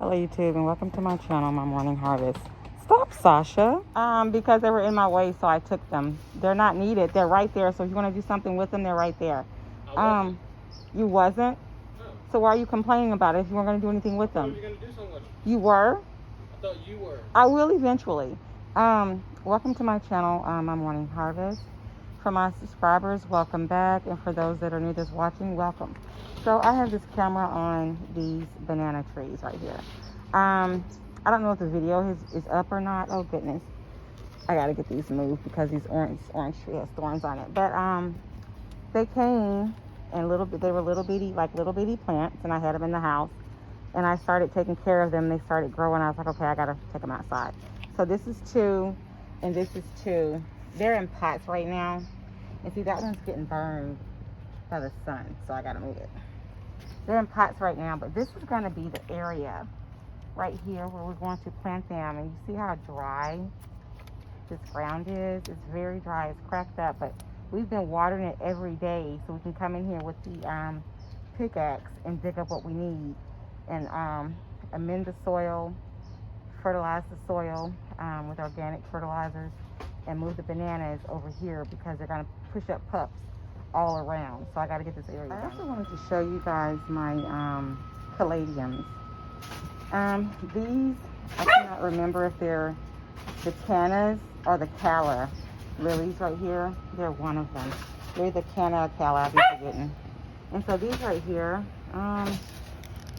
Hello YouTube and welcome to my channel, My Morning Harvest. Stop, Sasha. Because they were in my way, so I took them. They're not needed. They're right there. So if you want to do something with them, they're right there. You wasn't? No. So why are you complaining about it if you weren't going to do anything with I them? thought you were going to do something with them. You were? I thought you were. I will eventually. Welcome to my channel, My Morning Harvest. For my subscribers, welcome back. And for those that are new just watching, welcome. So I have this camera on these banana trees right here. I don't know if the video is up or not. Oh goodness. I gotta get these moved because these orange tree has thorns on it. But they came and they were little bitty plants, and I had them in the house. And I started taking care of them. They started growing. I was like, okay, I gotta take them outside. So this is 2, and this is 2. They're in pots right now. And see, that one's getting burned by the sun, so I gotta move it. They're in pots right now, but this is gonna be the area right here where we're going to plant them. And you see how dry this ground is? It's very dry, it's cracked up, but we've been watering it every day so we can come in here with the pickaxe and dig up what we need and amend the soil, fertilize the soil with organic fertilizers, and move the bananas over here because they're going to push up pups all around. So I got to get this area done. I also wanted to show you guys my caladiums. These, I cannot remember if they're the cannas or the calla lilies right here. They're one of them. They're the canna or calla, I've been forgetting. And so these right here, I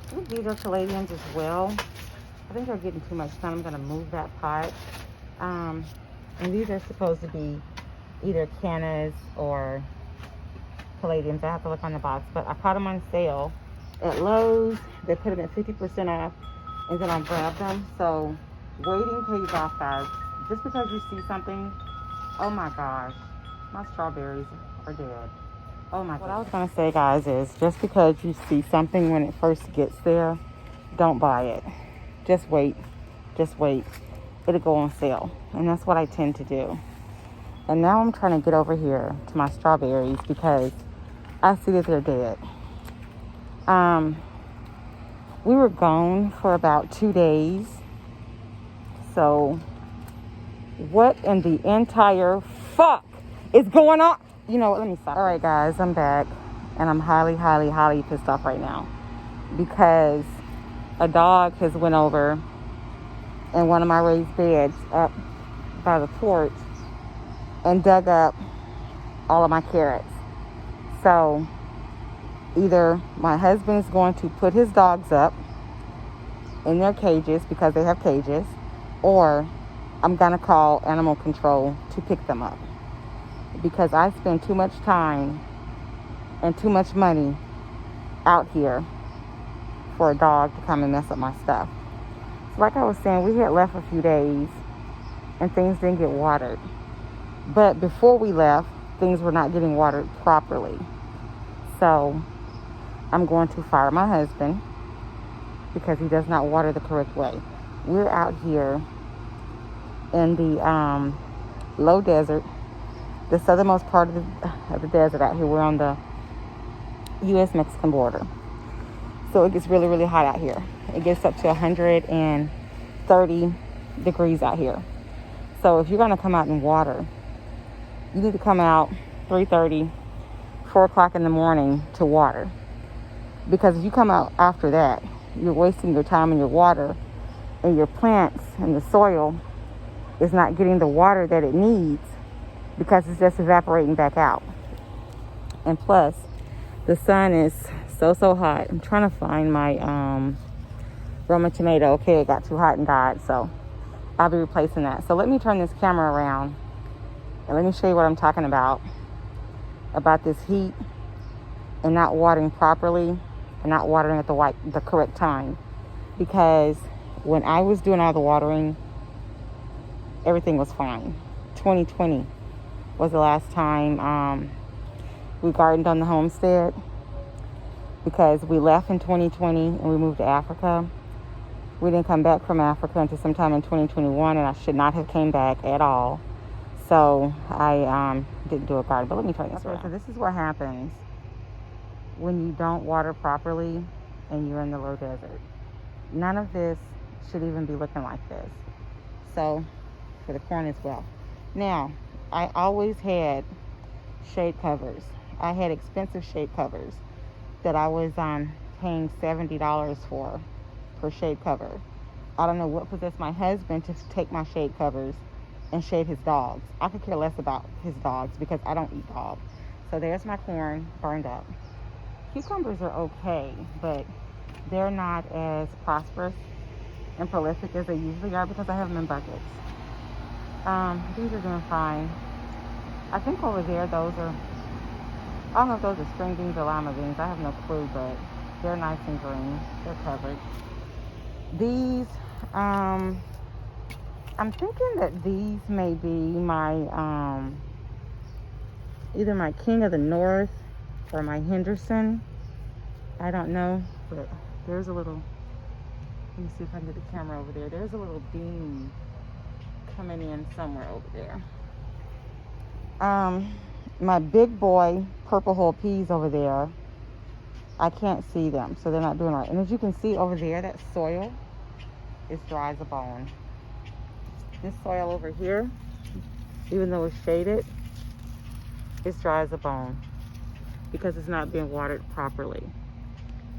think these are caladiums as well. I think they're getting too much sun. I'm going to move that pot. And these are supposed to be either cannas or caladiums. I have to look on the box. But I caught them on sale at Lowe's. They put them at 50% off. And then I grabbed them. So waiting pays off, guys. Just because you see something, oh my gosh, my strawberries are dead. Oh my God. What I was going to say, guys, is just because you see something when it first gets there, don't buy it. Just wait. Just wait. It'll go on sale. And that's what I tend to do. And now I'm trying to get over here to my strawberries because I see that they're dead. We were gone for about 2 days. So what in the entire fuck is going on? You know what, let me stop. All right, guys, I'm back. And I'm highly, highly, highly pissed off right now. Because a dog has went over in one of my raised beds up by the porch and dug up all of my carrots. So either my husband is going to put his dogs up in their cages because they have cages, or I'm going to call animal control to pick them up. Because I spend too much time and too much money out here for a dog to come and mess up my stuff. So like I was saying, we had left a few days and things didn't get watered. But before we left, things were not getting watered properly. So I'm going to fire my husband because he does not water the correct way. We're out here in the low desert, the southernmost part of the desert out here. We're on the U.S.-Mexican border. So it gets really, really hot out here. It gets up to 130 degrees out here. So if you're going to come out and water, you need to come out 3:30, 4 o'clock in the morning to water. Because if you come out after that, you're wasting your time and your water, and your plants and the soil is not getting the water that it needs because it's just evaporating back out. And plus, the sun is so hot. I'm trying to find my Roma tomato. Okay, it got too hot and died, so I'll be replacing that. So let me turn this camera around and let me show you what I'm talking about this heat and not watering properly and not watering at the correct time. Because when I was doing all the watering, everything was fine. 2020 was the last time we gardened on the homestead, because we left in 2020 and we moved to Africa. We didn't come back from Africa until sometime in 2021, and I should not have came back at all. So I didn't do a garden. But let me turn this around. So this is what happens when you don't water properly and you're in the low desert. none of this should even be looking like this. So for the corn as well. Now, I always had shade covers. I had expensive shade covers that I was paying $70 for per shade cover. I don't know what possessed my husband to take my shade covers and shade his dogs. I could care less about his dogs because I don't eat dog. So there's my corn burned up. Cucumbers are okay, but they're not as prosperous and prolific as they usually are because I have them in buckets. These are doing fine. I think over there, those are, I don't know if those are string beans or lima beans. I have no clue, but they're nice and green. They're covered. These, I'm thinking that these may be my, either my King of the North or my Henderson. I don't know, but there's a little, let me see if I can get the camera over there. There's a little bean coming in somewhere over there. My big boy purple whole peas over there, I can't see them, so they're not doing right. And as you can see over there, that soil is dry as a bone. This soil over here, even though it's shaded, it's dry as a bone because it's not being watered properly.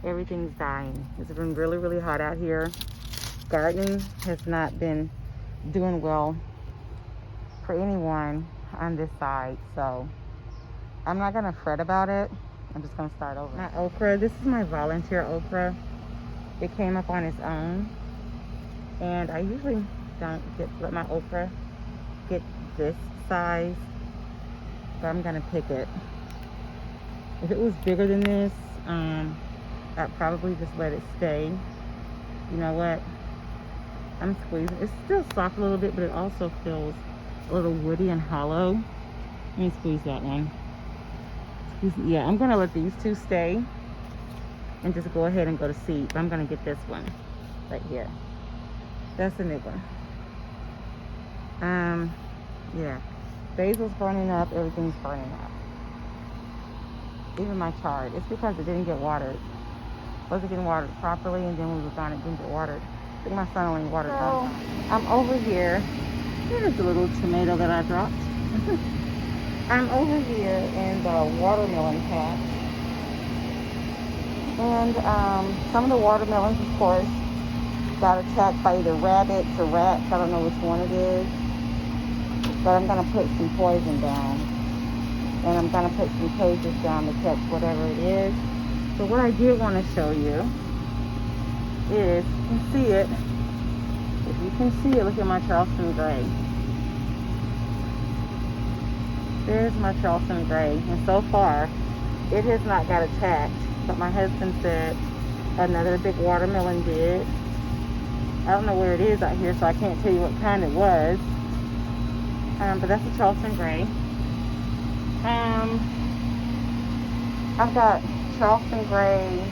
Everything's dying. It's been really, really hot out here. Gardening has not been doing well for anyone on this side, so I'm not gonna fret about it. I'm just gonna start over. My okra, this is my volunteer okra. It came up on its own, and I usually don't let my okra get this size, but I'm gonna pick it. If it was bigger than this, I'd probably just let it stay. You know what? I'm squeezing. It's still soft a little bit, but it also feels a little woody and hollow. Let me squeeze that one. Yeah, I'm gonna let these two stay and just go ahead and go to seed. But I'm gonna get this one right here. That's a new one. Yeah. Basil's burning up, everything's burning up. Even my chard. It's because it didn't get watered. It wasn't getting watered properly, and then when we were gone, it didn't get watered. I think my son only watered one time. I'm over here. Here's a little tomato that I dropped. I'm over here in the watermelon patch. And some of the watermelons, of course, got attacked by either rabbits or rats. I don't know which one it is. But I'm going to put some poison down. And I'm going to put some cages down to catch whatever it is. So what I did want to show you is, you can see it. If you can see it, look at my Charleston Gray. There's my Charleston Gray. And so far, it has not got attacked. But my husband said another big watermelon did. I don't know where it is out here, so I can't tell you what kind it was. But that's a Charleston Gray. I've got Charleston Gray,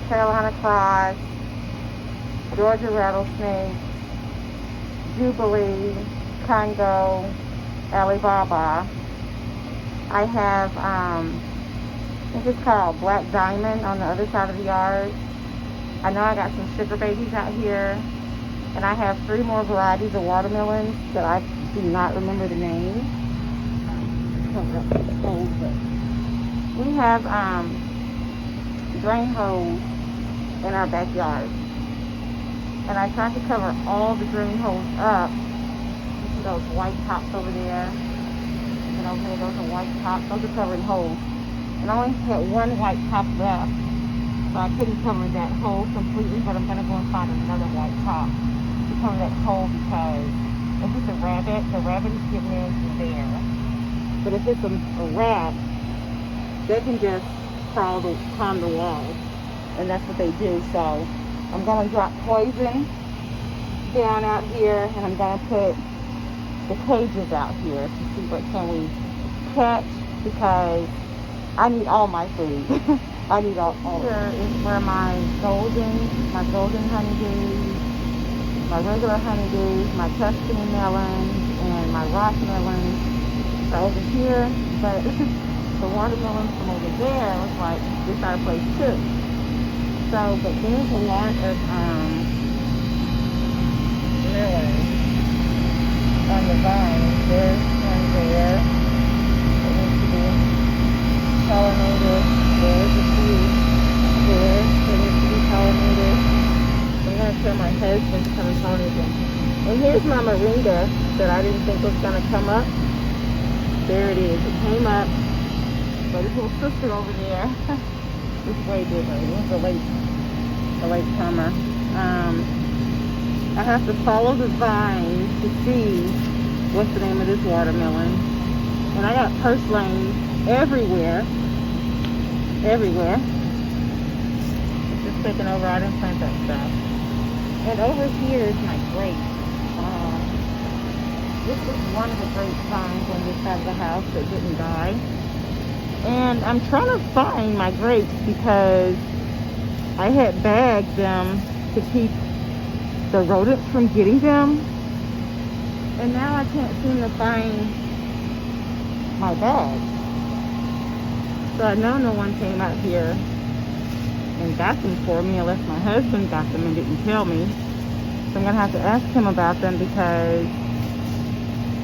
Carolina Cross, Georgia Rattlesnake, Jubilee, Congo, Alibaba. I have, I think it's called Black Diamond on the other side of the yard. I know I got some sugar babies out here. And I have 3 more varieties of watermelons that I do not remember the name. We have drain holes in our backyard. And I tried to cover all the drain holes up. You see those white tops over there? And over there, those are white tops. Those are covered holes. And I only had 1 white top left. So I couldn't cover that hole completely, but I'm going to go and find another white top to cover that hole, because if it's a rabbit, the rabbit is getting in there. But if it's a rat, they can just climb the wall, and that's what they do. So I'm going to drop poison down out here, and I'm going to put the cages out here to see what can we catch, because I need all my food. I need all here is where my golden honeydews, my regular honeydews, my Tuscany melons, and my rock melons are over here. But the watermelons from over there was like this our place too. So, but there's a lot of melon on the vine. There's one there that needs to be pollinated. There's a few there that needs to be pollinated. I'm going to tell my husband to come and pollinate them. And here's my moringa that I didn't think was going to come up. There it is. It came up. But his little sister over there is way bigger. It was a late comer. I have to follow the vine to see what's the name of this watermelon. And I got purslane everywhere. Everywhere. It's just taking over. I didn't plant that stuff. And over here is my grape. This was one of the grape vines on this side of the house that didn't die. And I'm trying to find my grapes because I had bagged them to keep the rodents from getting them. And now I can't seem to find my bag. So I know no one came out here and got them for me unless my husband got them and didn't tell me. So I'm going to have to ask him about them because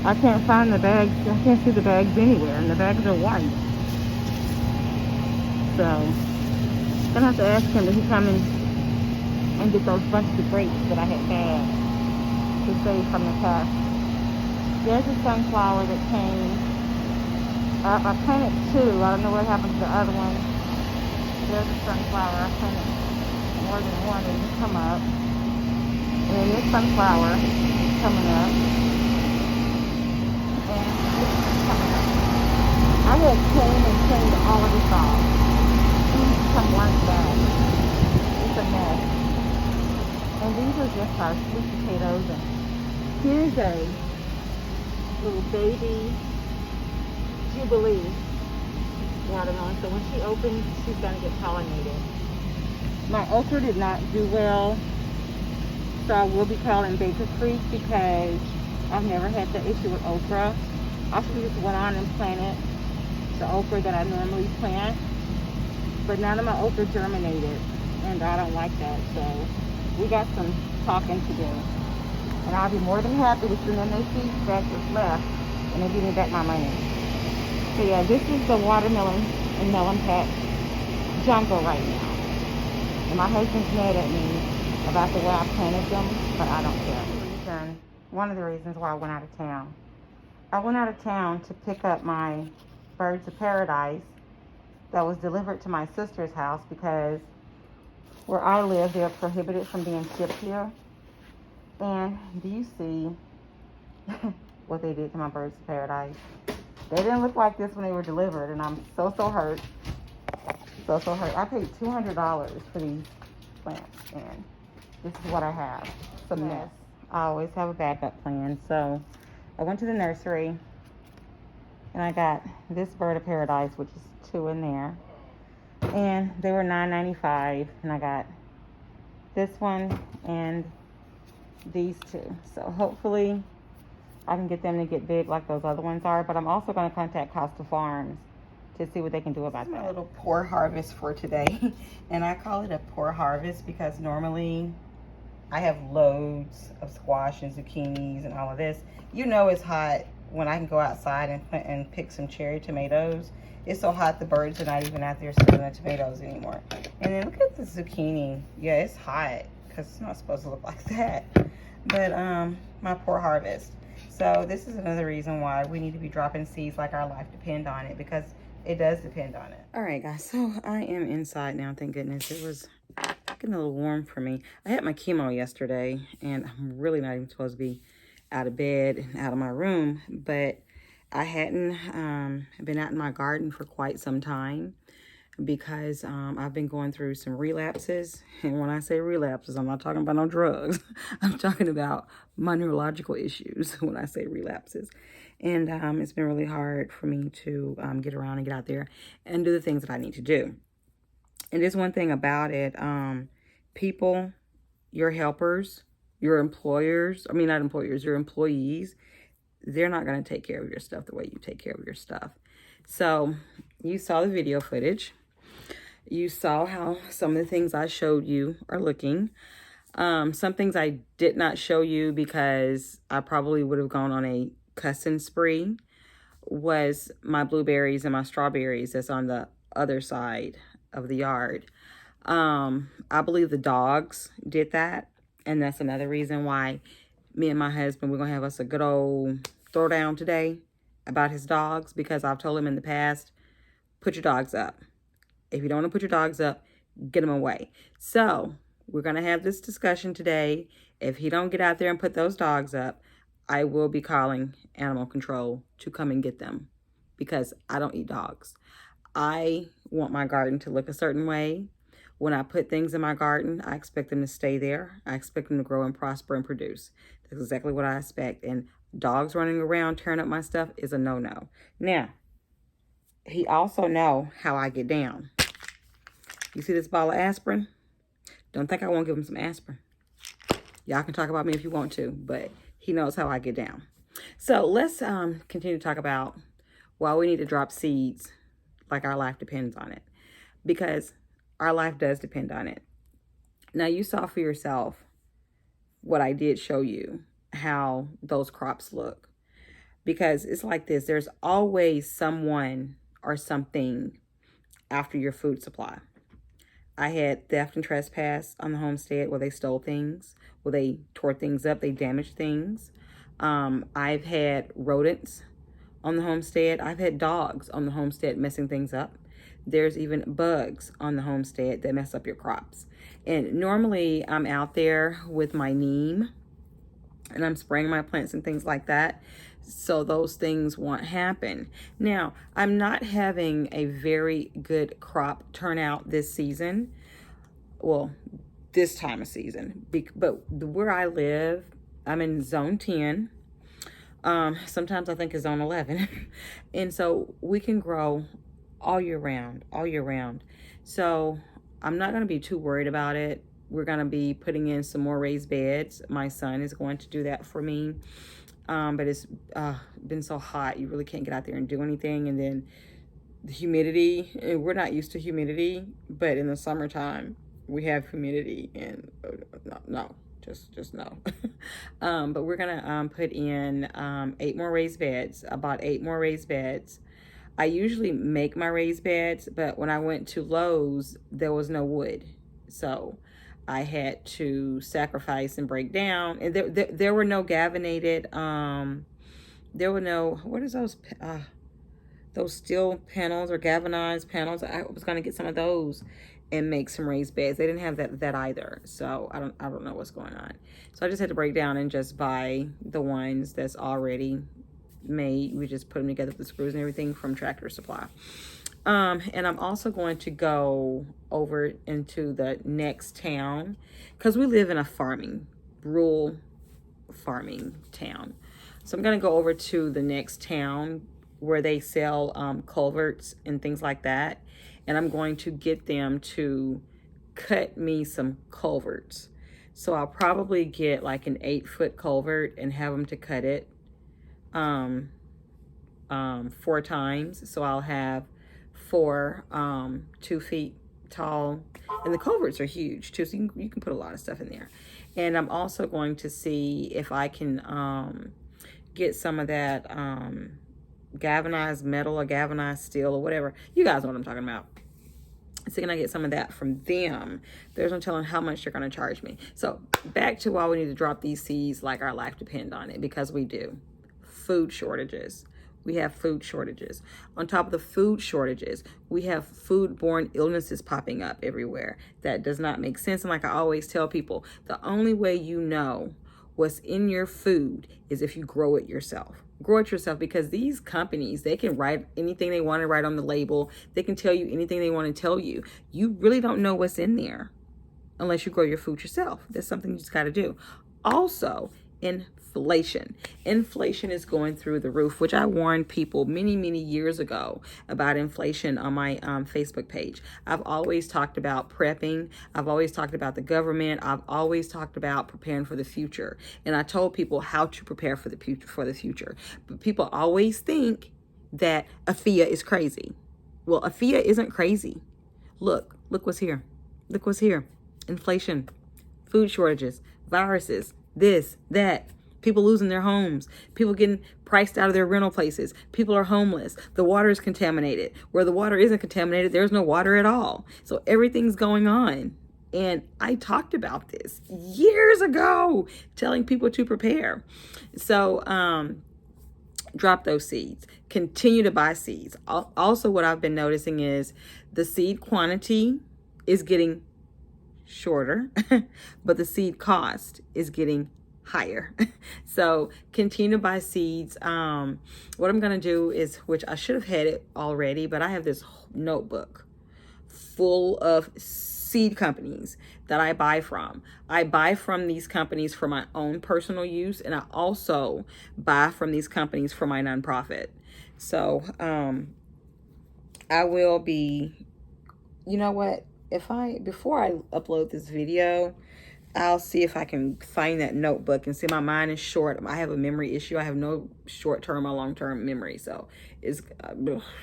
I can't find the bags. I can't see the bags anywhere, and the bags are white. So I'm gonna have to ask him if he come and get those bunches of grapes that I had bagged to save from the past. There's a sunflower that came. I planted two. I don't know what happened to the other one. There's a sunflower. I planted more than one. It didn't come up. And then this sunflower is coming up. I had cleaned all of this off. Some like that. It's a mess. And these are just our sweet potatoes. And here's a little baby Jubilee watermelon. So when she opens, she's gonna get pollinated. My okra did not do well, so I will be calling Baker Creek because I've never had the issue with okra. I should just went on and planted the okra that I normally plant, but none of my okra germinated, and I don't like that. So we got some talking to do, and I'll be more than happy to send them their seeds back that's left, and they give me back my money. So yeah, this is the watermelon and melon patch jungle right now, and my husband's mad at me about the way I planted them, but I don't care. One of the reasons why I went out of town. I went out of town to pick up my birds of paradise that was delivered to my sister's house because where I live, they're prohibited from being shipped here. And do you see what they did to my birds of paradise? They didn't look like this when they were delivered, and I'm so hurt. So hurt. I paid $200 for these plants, and this is what I have. Some mess. I always have a backup plan. So I went to the nursery and I got this bird of paradise, which is 2 in there, and they were $9.95, and I got this one and these 2. So hopefully I can get them to get big like those other ones are, but I'm also going to contact Costa Farms to see what they can do about that. My little poor harvest for today, and I call it a poor harvest because normally I have loads of squash and zucchinis and all of this. You know it's hot when I can go outside and pick some cherry tomatoes. It's so hot the birds are not even out there stealing the tomatoes anymore. And then look at the zucchini. Yeah, it's hot because it's not supposed to look like that. But my poor harvest. So this is another reason why we need to be dropping seeds like our life depend on it, because it does depend on it. All right, guys, so I am inside now, thank goodness. It was getting a little warm for me. I had my chemo yesterday, and I'm really not even supposed to be out of bed and out of my room, but I hadn't been out in my garden for quite some time because I've been going through some relapses. And when I say relapses, I'm not talking about no drugs. I'm talking about my neurological issues when I say relapses. And it's been really hard for me to get around and get out there and do the things that I need to do. And there's one thing about it. People, your helpers, your employers, not employers, your employees, they're not going to take care of your stuff the way you take care of your stuff. So you saw the video footage. You saw how some of the things I showed you are looking. Some things I did not show you because I probably would have gone on a cussing spree was my blueberries and my strawberries that's on the other side of the yard. I believe the dogs did that. And that's another reason why me and my husband, we're going to have us a good old throwdown today about his dogs, because I've told him in the past, put your dogs up. If you don't want to put your dogs up, get them away. So we're going to have this discussion today. If he don't get out there and put those dogs up, I will be calling animal control to come and get them, because I don't eat dogs. I want my garden to look a certain way. When I put things in my garden, I expect them to stay there. I expect them to grow and prosper and produce. That's exactly what I expect. And dogs running around tearing up my stuff is a no-no. Now, he also know how I get down. You see this bottle of aspirin? Don't think I won't give him some aspirin. Y'all can talk about me if you want to, but he knows how I get down. So let's continue to talk about why we need to drop seeds like our life depends on it. Because our life does depend on it. Now, you saw for yourself what I did show you, how those crops look. Because it's like this. There's always someone or something after your food supply. I had theft and trespass on the homestead where they stole things, where they tore things up, they damaged things. I've had rodents on the homestead. I've had dogs on the homestead messing things up. There's even bugs on the homestead that mess up your crops. And normally I'm out there with my neem and I'm spraying my plants and things like that, so those things won't happen. Now, I'm not having a very good crop turnout this season. Well, this time of season. But where I live, I'm in zone 10. Sometimes I think it's zone 11. And so we can grow all year round. So I'm not going to be too worried about it. We're going to be putting in some more raised beds. My son is going to do that for me. But it's been so hot, you really can't get out there and do anything. And then the humidity, we're not used to humidity, but in the summertime, we have humidity, and just no. But we're going to put in 8 more raised beds, about 8 more raised beds. I usually make my raised beds, but when I went to Lowe's, there was no wood. So I had to sacrifice and break down. And there were no gavinated, there were no, what is those steel panels or galvanized panels? I was going to get some of those and make some raised beds. They didn't have that either. So I don't know what's going on. So I just had to break down and just buy the ones that's already made. We just put them together with the screws and everything from Tractor Supply. And I'm also going to go over into the next town, because we live in a rural farming town. So I'm going to go over to the next town where they sell culverts and things like that. And I'm going to get them to cut me some culverts. So I'll probably get like an 8-foot culvert and have them to cut it 4 times. So I'll have 4 2 feet tall, and the culverts are huge too, so you can put a lot of stuff in there. And I'm also going to see if I can get some of that galvanized metal or galvanized steel or whatever. You guys know what I'm talking about. So can I get some of that from them? There's no telling how much they're going to charge me. So back to why we need to drop these seeds like our life depends on it, because we do. Food shortages. We have food shortages. On top of the food shortages, we have foodborne illnesses popping up everywhere. That does not make sense. And like I always tell people, the only way you know what's in your food is if you grow it yourself. Grow it yourself, because these companies, they can write anything they want to write on the label. They can tell you anything they want to tell you. You really don't know what's in there unless you grow your food yourself. That's something you just got to do. Also, inflation. Inflation is going through the roof, which I warned people many years ago about inflation on my Facebook page. I've always talked about prepping. I've always talked about the government. I've always talked about preparing for the future. And I told people how to prepare for the future. But people always think that Afia is crazy. Well, Afia isn't crazy. Look what's here. Look what's here. Inflation, food shortages, viruses, this, that. People losing their homes. People getting priced out of their rental places. People are homeless. The water is contaminated. Where the water isn't contaminated, there's no water at all. So everything's going on. And I talked about this years ago, telling people to prepare. So, drop those seeds. Continue to buy seeds. Also, what I've been noticing is the seed quantity is getting shorter, but the seed cost is getting higher. So continue to buy seeds. What I'm going to do is, which I should have had it already, but I have this notebook full of seed companies that I buy from. I buy from these companies for my own personal use, and I also buy from these companies for my nonprofit. So I will be, you know what, before I upload this video, I'll see if I can find that notebook. And see, my mind is short. I have a memory issue. I have no short-term or long-term memory, so it's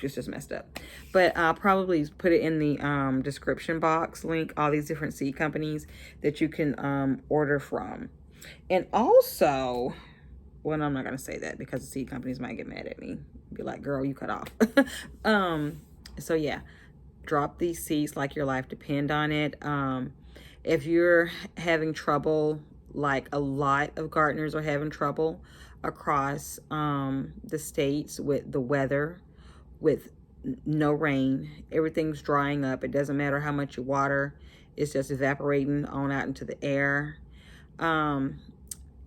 just messed up. But I'll probably put it in the description box, link all these different seed companies that you can order from. And also, well, no, I'm not gonna say that because the seed companies might get mad at me. Be like, girl, you cut off. So yeah, drop these seeds like your life depend on it. If you're having trouble, like a lot of gardeners are having trouble across the states with the weather, with no rain, everything's drying up. It doesn't matter how much you water, it's just evaporating on out into the air.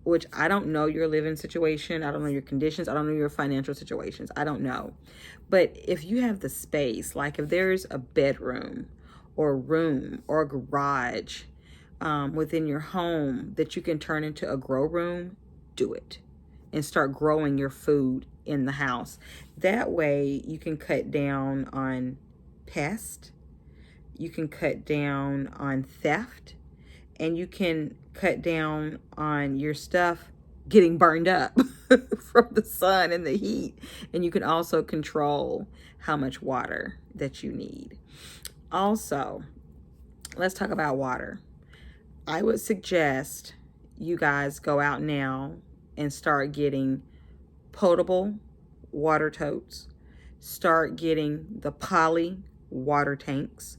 Which I don't know your living situation. I don't know your conditions. I don't know your financial situations. I don't know. But if you have the space, like if there's a bedroom or a room or a garage within your home that you can turn into a grow room, do it and start growing your food in the house. That way you can cut down on pest, you can cut down on theft, and you can cut down on your stuff getting burned up from the sun and the heat. And you can also control how much water that you need. Also, let's talk about water. I would suggest you guys go out now and start getting potable water totes. Start getting the poly water tanks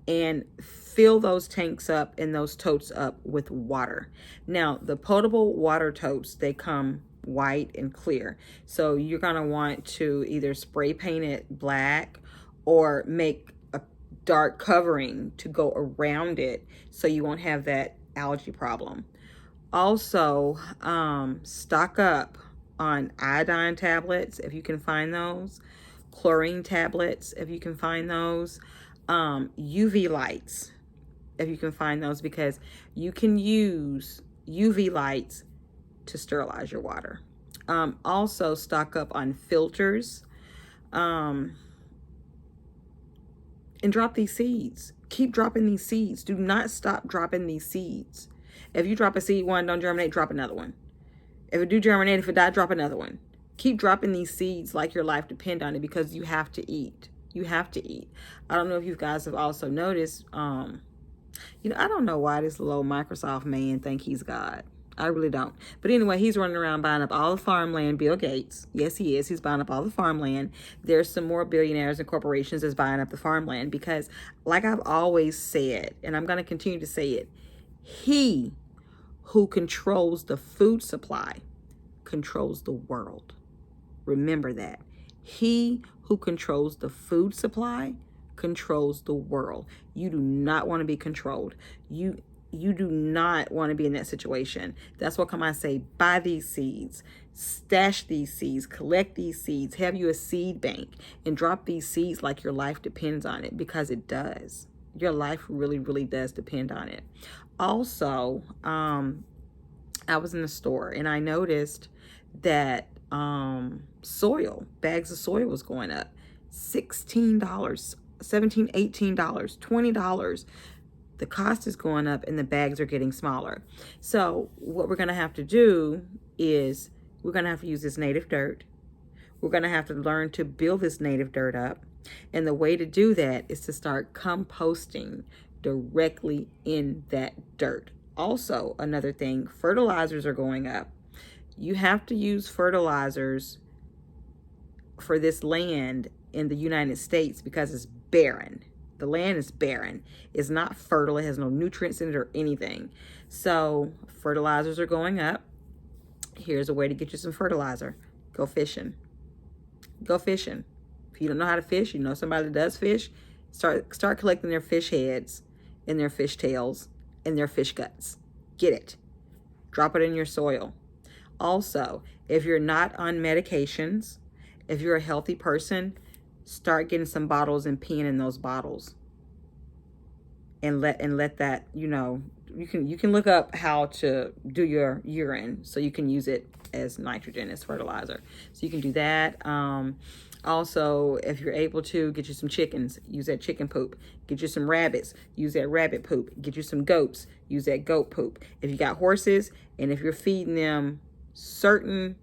and fill those tanks up and those totes up with water. Now, the potable water totes, they come white and clear. So you're gonna want to either spray paint it black or make a dark covering to go around it so you won't have that algae problem. Also, stock up on iodine tablets if you can find those, chlorine tablets if you can find those, UV lights if you can find those, because you can use UV lights to sterilize your water. Also stock up on filters, and drop these seeds. Keep dropping these seeds. Do not stop dropping these seeds. If you drop a seed, one don't germinate, drop another one. If it do germinate, if it die, drop another one. Keep dropping these seeds like your life depend on it, because you have to eat. You have to eat. I don't know if you guys have also noticed, you know, I don't know why this little Microsoft man think he's God. I really don't. But anyway, he's running around buying up all the farmland. Bill Gates. Yes, he is. He's buying up all the farmland. There's some more billionaires and corporations that's buying up the farmland because, like I've always said, and I'm going to continue to say it, he who controls the food supply controls the world. Remember that. He who controls the food supply controls the world. You do not want to be controlled. You do not want to be in that situation. That's what I say, buy these seeds, stash these seeds, collect these seeds, have you a seed bank, and drop these seeds like your life depends on it, because it does. Your life really, really does depend on it. Also, I was in the store and I noticed that bags of soil was going up. $16, $17, $18, $20. The cost is going up and the bags are getting smaller. So what we're going to have to do is we're going to have to use this native dirt. We're going to have to learn to build this native dirt up. And the way to do that is to start composting directly in that dirt. Also, another thing, fertilizers are going up. You have to use fertilizers for this land in the United States because it's barren. The land is barren. It's not fertile. It has no nutrients in it or anything. So fertilizers are going up. Here's a way to get you some fertilizer. Go fishing. Go fishing. If you don't know how to fish, you know somebody that does fish, start collecting their fish heads and their fish tails and their fish guts. Get it. Drop it in your soil. Also, if you're not on medications, if you're a healthy person, start getting some bottles and peeing in those bottles. And let that, you know, you can look up how to do your urine so you can use it as nitrogen, as fertilizer. So you can do that. Also, if you're able to, get you some chickens, use that chicken poop. Get you some rabbits, use that rabbit poop. Get you some goats, use that goat poop. If you got horses and if you're feeding them certain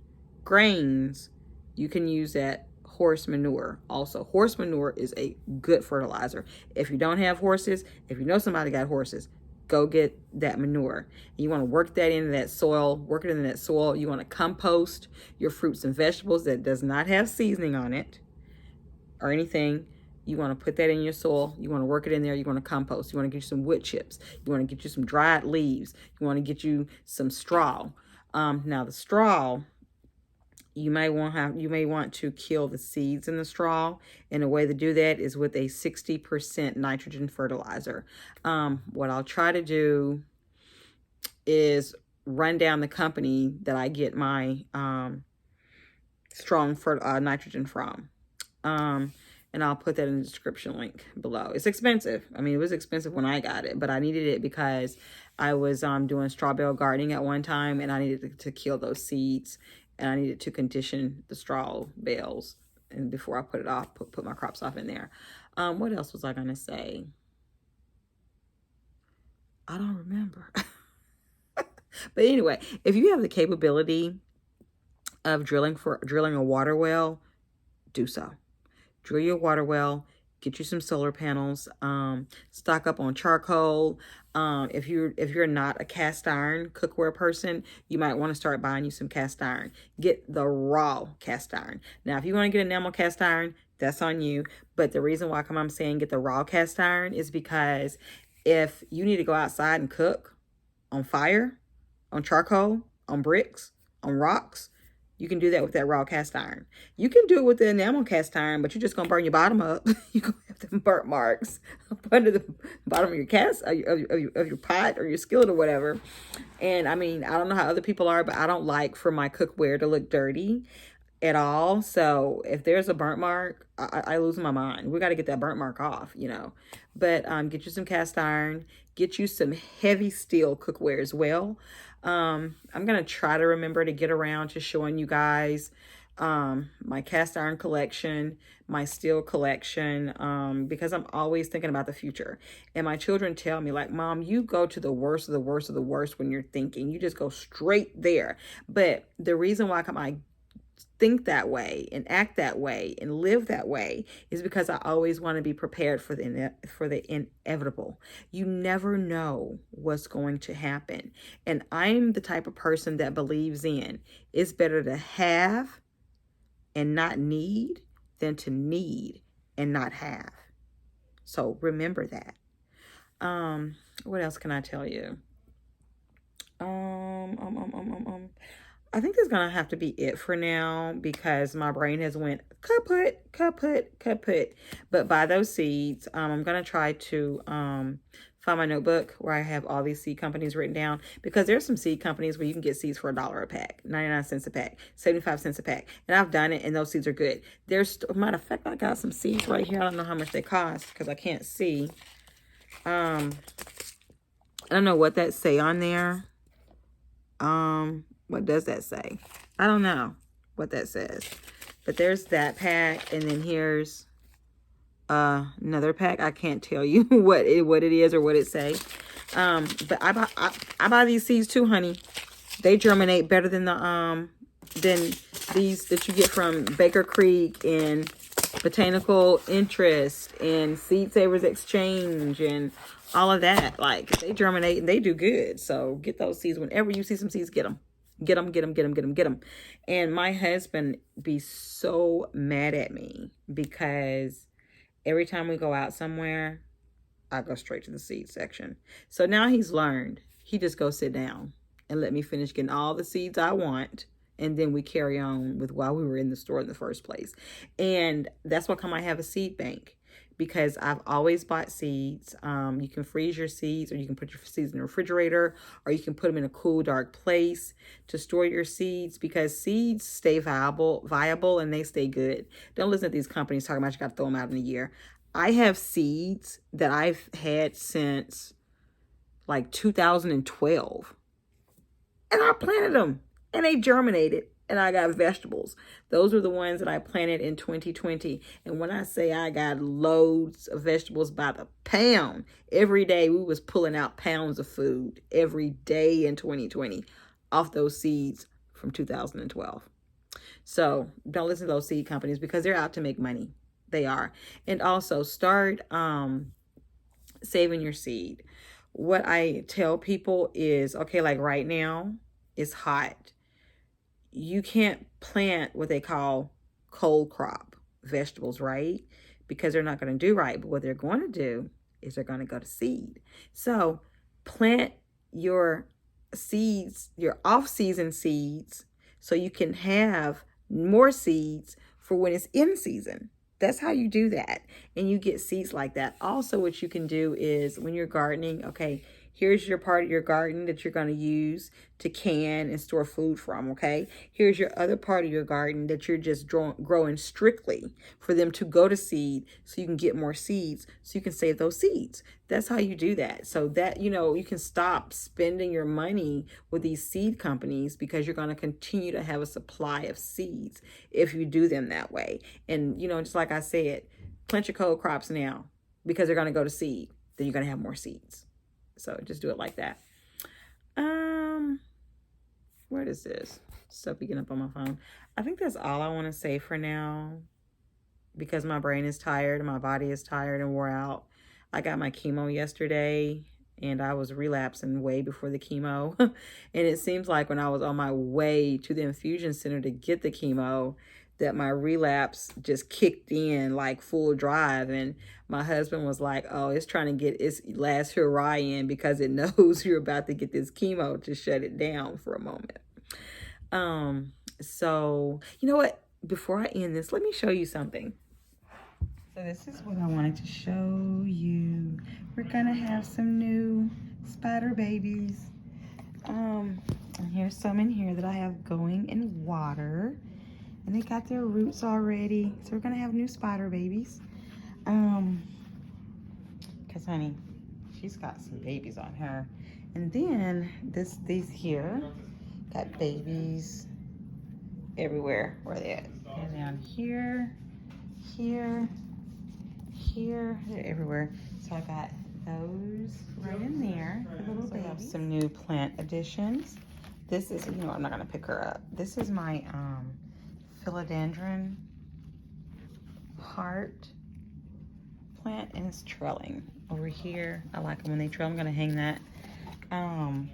grains, you can use that horse manure. Also, horse manure is a good fertilizer. If you don't have horses, if you know somebody got horses, go get that manure. You want to work that into that soil, work it into that soil. You want to compost your fruits and vegetables that does not have seasoning on it or anything. You want to put that in your soil. You want to work it in there. You want to compost. You want to get you some wood chips. You want to get you some dried leaves. You want to get you some straw. Now the straw, you may want to kill the seeds in the straw, and a way to do that is with a 60% nitrogen fertilizer. What I'll try to do is run down the company that I get my strong nitrogen from, and I'll put that in the description link below. It's expensive. I mean, it was expensive when I got it, but I needed it because I was doing straw bale gardening at one time, and I needed to kill those seeds. And I needed to condition the straw bales, and before I put it off, put my crops off in there. What else was I gonna say? I don't remember. But anyway, if you have the capability of drilling a water well, do so. Drill your water well. Get you some solar panels. Stock up on charcoal. If you're not a cast iron cookware person, you might want to start buying you some cast iron. Get the raw cast iron. Now, if you want to get enamel cast iron, that's on you. But the reason why I'm saying get the raw cast iron is because if you need to go outside and cook on fire, on charcoal, on bricks, on rocks, you can do that with that raw cast iron. You can do it with the enamel cast iron, but you're just going to burn your bottom up. You're going to have them burnt marks up under the bottom of your of your pot or your skillet or whatever. And I mean, I don't know how other people are, but I don't like for my cookware to look dirty at all. So if there's a burnt mark, I lose my mind. We got to get that burnt mark off, you know. But get you some cast iron. Get you some heavy steel cookware as well. I'm going to try to remember to get around to showing you guys my cast iron collection, my steel collection, because I'm always thinking about the future. And my children tell me, like, Mom, you go to the worst of the worst of the worst when you're thinking. You just go straight there. But the reason why I think that way and act that way and live that way is because I always want to be prepared for the inevitable. You never know what's going to happen. And I'm the type of person that believes in it's better to have and not need than to need and not have. So remember that. What else can I tell you? I think that's gonna have to be it for now because my brain has went kaput. But buy those seeds. I'm gonna try to find my notebook where I have all these seed companies written down, because there's some seed companies where you can get seeds for $1 a pack, 99 cents a pack, 75 cents a pack, and I've done it, and those seeds are good. There's, matter of fact, I got some seeds right here. I don't know how much they cost because I can't see. I don't know what that say on there. What does that say? I don't know what that says. But there's that pack, and then here's another pack. I can't tell you what it is or what it say. But I buy these seeds too, honey. They germinate better than the than these that you get from Baker Creek and Botanical Interest and Seed Savers Exchange and all of that. Like, they germinate and they do good. So get those seeds. Whenever you see some seeds, get them. Get them, get them, get them, get them, get them. And my husband be so mad at me because every time we go out somewhere, I go straight to the seed section. So now he's learned. He just goes sit down and let me finish getting all the seeds I want. And then we carry on with why we were in the store in the first place. And that's why come I have a seed bank, because I've always bought seeds. You can freeze your seeds, or you can put your seeds in the refrigerator, or you can put them in a cool, dark place to store your seeds, because seeds stay viable and they stay good. Don't listen to these companies talking about you got to throw them out in a year. I have seeds that I've had since like 2012, and I planted them and they germinated and I got vegetables. Those were the ones that I planted in 2020. And when I say I got loads of vegetables by the pound, every day we was pulling out pounds of food every day in 2020 off those seeds from 2012. So don't listen to those seed companies, because they're out to make money. They are. And also start saving your seed. What I tell people is, okay, like right now it's hot. You can't plant what they call cold crop vegetables, right? Because they're not going to do right. But what they're going to do is they're going to go to seed. So plant your seeds, your off-season seeds, so you can have more seeds for when it's in season. That's how you do that. And you get seeds like that. Also, what you can do is when you're gardening, okay, here's your part of your garden that you're going to use to can and store food from, okay? Here's your other part of your garden that you're just growing strictly for them to go to seed, so you can get more seeds, so you can save those seeds. That's how you do that. So that, you can stop spending your money with these seed companies, because you're going to continue to have a supply of seeds if you do them that way. And, just like I said, plant your cold crops now, because they're going to go to seed. Then you're going to have more seeds. So just do it like that. What is this? Stuff picking up on my phone. I think that's all I want to say for now, because my brain is tired and my body is tired and wore out. I got my chemo yesterday and I was relapsing way before the chemo. And it seems like when I was on my way to the infusion center to get the chemo, that my relapse just kicked in like full drive. And my husband was like, oh, it's trying to get its last hurrah in, because it knows you're about to get this chemo to shut it down for a moment. So you know what? Before I end this, let me show you something. So this is what I wanted to show you. We're gonna have some new spider babies. And here's some in here that I have going in water. And they got their roots already. So we're gonna have new spider babies. Cause honey, she's got some babies on her. And then these here got babies everywhere. Where they at? And down here, here, they're everywhere. So I got those right in there. The little babies. I have some new plant additions. This is, I'm not gonna pick her up. This is my philodendron heart plant, and it's trailing over here. I like them when they trail. I'm gonna hang that on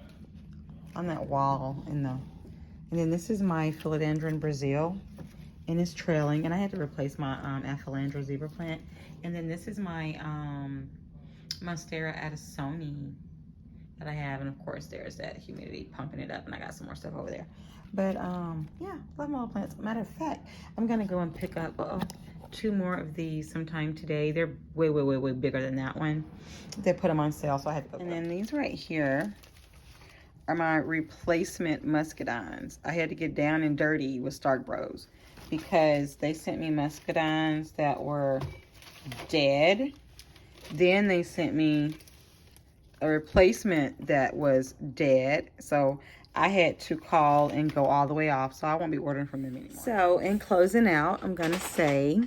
that wall and then this is my philodendron Brazil, and it's trailing, and I had to replace my Aphelandra zebra plant. And then this is my Monstera Addisoni that I have, and of course there's that humidity pumping it up, and I got some more stuff over there. But yeah, love my little plants. Matter of fact, I'm gonna go and pick up 2 more of these sometime today. They're way, way, way, way bigger than that one. They put them on sale, so I had to go. And then these right here are my replacement muscadines. I had to get down and dirty with Stark Bros, because they sent me muscadines that were dead. Then they sent me a replacement that was dead. So I had to call and go all the way off. So I won't be ordering from them anymore. So in closing out, I'm going to say,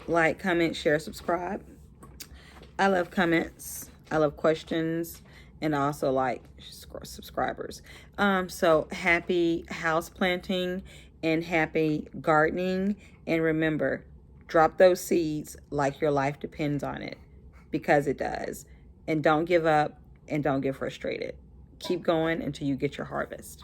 like, comment, share, subscribe. I love comments. I love questions. And I also like subscribers. So happy house planting and happy gardening. And remember, drop those seeds like your life depends on it, because it does. And don't give up and don't get frustrated. Keep going until you get your harvest.